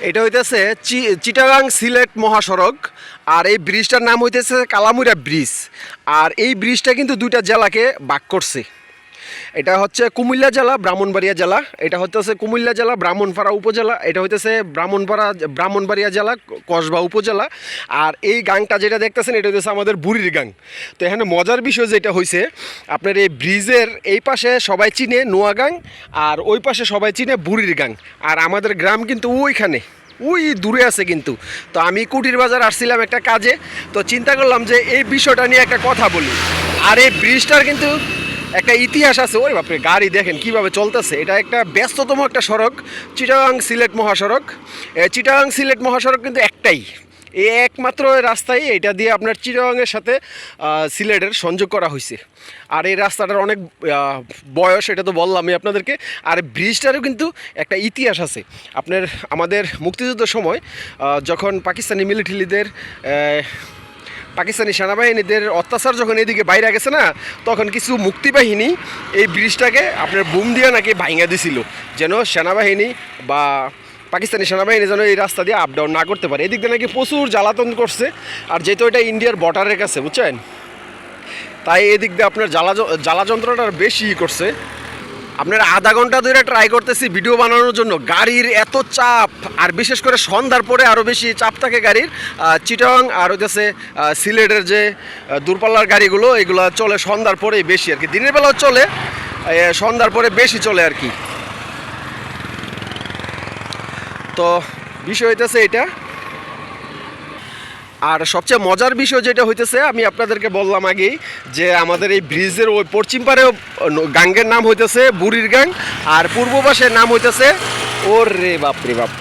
এটা হইতেছে চিটাগাং সিলেট মহাসড়ক। আর এই ব্রিজটার নাম হইতেছে কালামুরা ব্রিজ। আর এই ব্রিজটা কিন্তু দুইটা জেলাকে ভাগ করছে। এটা হচ্ছে কুমিল্লা জেলা, ব্রাহ্মণবাড়িয়া জেলা। এটা হচ্ছে কুমিল্লা জেলা, ব্রাহ্মণপাড়া উপজেলা। এটা হইতেছে ব্রাহ্মণবাড়িয়া জেলা, কসবা উপজেলা। আর এই গাংটা যেটা দেখতেছেন এটা হচ্ছে আমাদের বুড়ির গাং। তো এখানে মজার বিষয় যেটা হয়েছে, আপনার এই ব্রিজের এই পাশে সবাই চিনে নোয়াগাং, আর ওই পাশে সবাই চিনে বুড়ির গাং। আর আমাদের গ্রাম কিন্তু ওইখানে, ওই দূরে আছে কিন্তু। তো আমি কুটির বাজার আসছিলাম একটা কাজে, তো চিন্তা করলাম যে এই বিষয়টা নিয়ে একটা কথা বলি। আর এই ব্রিজটার কিন্তু একটা ইতিহাস আছে। ওরে বাপরে, গাড়ি দেখেন কিভাবে চলতেছে। এটা একটা ব্যস্ততম একটা সড়ক, চিটাগাং সিলেট মহাসড়ক। চিটাগাং সিলেট মহাসড়ক কিন্তু একটাই, এই একমাত্র রাস্তায় এটা দিয়ে আপনার চিটাগাংয়ের সাথে সিলেটের সংযোগ করা হয়েছে। আর এই রাস্তাটার অনেক বয়স, এটা তো বললামই আপনাদেরকে। আর ব্রিজটারও কিন্তু একটা ইতিহাস আছে। আপনার আমাদের মুক্তিযুদ্ধের সময় যখন পাকিস্তানি মিলিটারিদের পাকিস্তানি সেনাবাহিনীদের অত্যাচার যখন এদিকে বাইরে গেছে না, তখন কিছু মুক্তিবাহিনী এই ব্রিজটাকে আপনার বুম দিয়ে নাকি ভাঙা দিছিল, যেন সেনাবাহিনী বা পাকিস্তানি সেনাবাহিনী যেন এই রাস্তা দিয়ে আপ ডাউন না করতে পারে। এদিক দিয়ে নাকি প্রচুর জ্বালাতন করছে। আর যেহেতু এটা ইন্ডিয়ার বর্ডারের কাছে, বুঝছেন, তাই এদিক দিয়ে আপনার জ্বালা যন্ত্রটা বেশি করছে। আপনার আধা ঘন্টা ধরে ট্রাই করতেছি ভিডিও বানানোর জন্য, গাড়ির এত চাপ। আর বিশেষ করে সন্ধ্যার পরে আরও বেশি চাপ থাকে গাড়ির। চিটাগাং আর হচ্ছে সিলেটের যে দূরপাল্লার গাড়িগুলো, এগুলো চলে সন্ধ্যার পরেই বেশি আর কি। দিনের বেলাও চলে, সন্ধ্যার পরে বেশি চলে আর কি। তো বিষয় হইতেছে এটা। আর সবচেয়ে মজার বিষয় যেটা হইতেছে, আমি আপনাদেরকে বললাম আগেই যে আমাদের এই ব্রিজের ওই পশ্চিম পাড়েও গাঙ্গের নাম হইতেছে বুড়ির গাং, আর পূর্ব পাশের নাম হইতেছে ওরে বাপরে বাপ।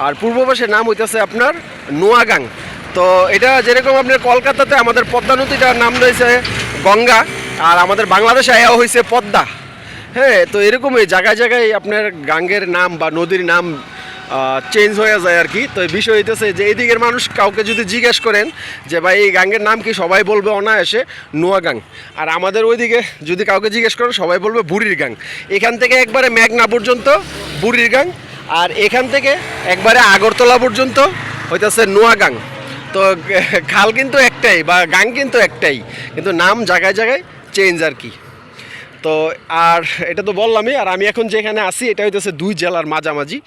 আর পূর্ব পাশের নাম হইতেছে আপনার নোয়াগাং। তো এটা যেরকম আপনার কলকাতাতে আমাদের পদ্মা নদীটার নাম রয়েছে গঙ্গা, আর আমাদের বাংলাদেশে আয়া হয়েছে পদ্মা। হ্যাঁ, তো এরকমই জায়গায় জায়গায় আপনার গাঙ্গের নাম বা নদীর নাম চেঞ্জ হয়ে যায় আর কি। তো এই বিষয় হইতেছে যে এইদিকের মানুষ কাউকে যদি জিজ্ঞেস করেন যে ভাই এই গাঙ্গের নাম কি, সবাই বলবে অনায়াসে নোয়াগাং। আর আমাদের ওইদিকে যদি কাউকে জিজ্ঞেস করেন সবাই বলবে বুড়ির গাং। এখান থেকে একবারে মেঘনা পর্যন্ত বুড়ির গাং, আর এখান থেকে একবারে আগরতলা পর্যন্ত হইতেছে নোয়াগাং। তো খাল কিন্তু একটাই বা গাং কিন্তু একটাই, কিন্তু নাম জায়গায় জায়গায় চেঞ্জ আর কি। তো আর এটা তো বললামই। আর আমি এখন যেখানে আছি এটা হইতেছে দুই জেলার মাঝামাঝি,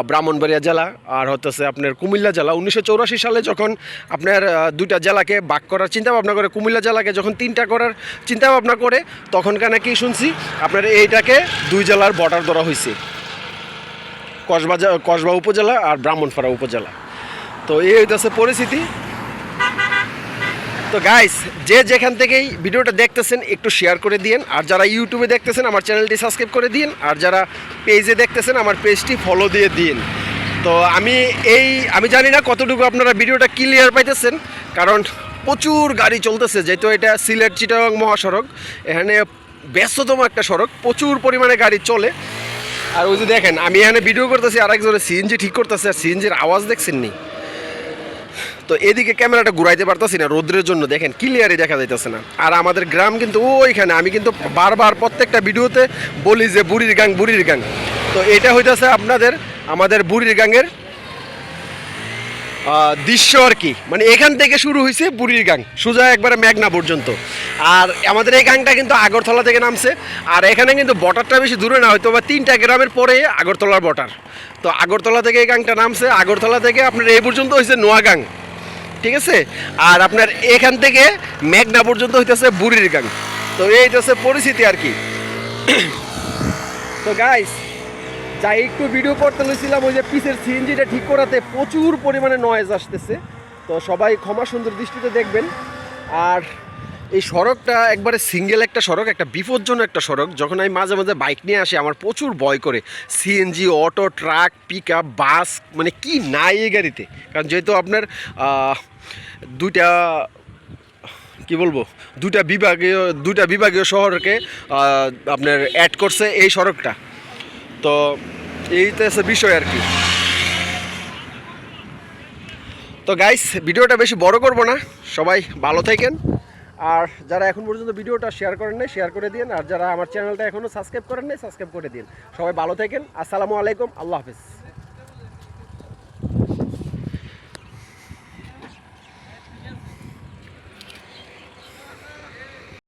ব্রাহ্মণবাড়িয়া জেলা আর হচ্ছে আপনার কুমিল্লা জেলা। 1984 সালে যখন আপনার দুইটা জেলাকে ভাগ করার চিন্তাভাবনা করে, কুমিল্লা জেলাকে যখন 3টা করার চিন্তাভাবনা করে, তখনকার নাকি শুনছি আপনার এইটাকে দুই জেলার বর্ডার ধরা হয়েছে, কসবা উপজেলা আর ব্রাহ্মণপাড়া উপজেলা। তো এই হইতেছে পরিস্থিতি। তো গাইস, যে যেখান থেকেই ভিডিওটা দেখতেছেন একটু শেয়ার করে দিন। আর যারা ইউটিউবে দেখতেছেন আমার চ্যানেলটি সাবস্ক্রাইব করে দিন। আর যারা পেজে দেখতেছেন আমার পেজটি ফলো দিয়ে দিন। তো আমি জানি না কতটুকু আপনারা ভিডিওটা ক্লিয়ার পাইতেছেন, কারণ প্রচুর গাড়ি চলতেছে। যেহেতু এটা সিলেট চিটাগাং মহাসড়ক, এখানে ব্যস্ততম একটা সড়ক, প্রচুর পরিমাণে গাড়ি চলে। আর ওই যে দেখেন, আমি এখানে ভিডিও করতেছি, আর একজনে সিএনজি ঠিক করতেছে, আর সিএনজির আওয়াজ দেখছেন নি। তো এদিকে ক্যামেরাটা ঘুরাইতে পারতেছি না রোদ্রের জন্য, দেখেন ক্লিয়ারই দেখা যাইতেছে না। আর আমাদের গ্রাম কিন্তু ওইখানে, আমি কিন্তু বারবার প্রত্যেকটা ভিডিওতে বলি যে বুড়ির গাং বুড়ির গাং। তো এটা হইতেছে আমাদের বুড়ির গাঙের দৃশ্য আর কি। মানে এখান থেকে শুরু হয়েছে বুড়ির গাং, সোজা একবারে মেঘনা পর্যন্ত। আর আমাদের এই গাংটা কিন্তু আগরতলা থেকে নামছে। আর এখানে কিন্তু বর্ডারটা বেশি দূরে না, হয়তো বা 3টা গ্রামের পরে আগরতলার বর্ডার। তো আগরতলা থেকে এই গাংটা নামছে, আগরতলা থেকে আপনার এই পর্যন্ত হয়েছে নোয়াগাং, ঠিক আছে। আর আপনার এখান থেকে মেঘনা পর্যন্ত হইতেছে বুড়ির গাং। তো এই হচ্ছে পরিস্থিতি আর কি। তো গাইস, যাই একটু ভিডিও করতে লইছিলাম, ওই যে পিসের সিএনজিটা ঠিক করাতে প্রচুর পরিমাণে নয়েজ আসতেছে। তো সবাই ক্ষমা সুন্দর দৃষ্টিতে দেখবেন। আর এই সড়কটা একবারে সিঙ্গেল একটা সড়ক, একটা বিপজ্জনক একটা সড়ক। যখন আমি মাঝে মাঝে বাইক নিয়ে আসি আমার প্রচুর ভয় করে। CNG, auto, truck, pick up, bus, মানে কি নাই এই গাড়িতে। কারণ যেহেতু আপনার দুইটা কি বলবো দুইটা বিভাগীয় শহরকে আপনার অ্যাড করছে এই সড়কটা। তো এইটা হচ্ছে বিষয় আর কি। তো গাইস, ভিডিওটা বেশি বড় করব না, সবাই ভালো থাকেন। আর যারা এখন পর্যন্ত ভিডিওটা শেয়ার করেন নাই শেয়ার করে দিন। আর যারা আমার চ্যানেলটা এখনও সাবস্ক্রাইব করেন নাই সাবস্ক্রাইব করে দিন। সবাই ভালো থাকেন। আসসালামু আলাইকুম, আল্লাহ হাফেজ।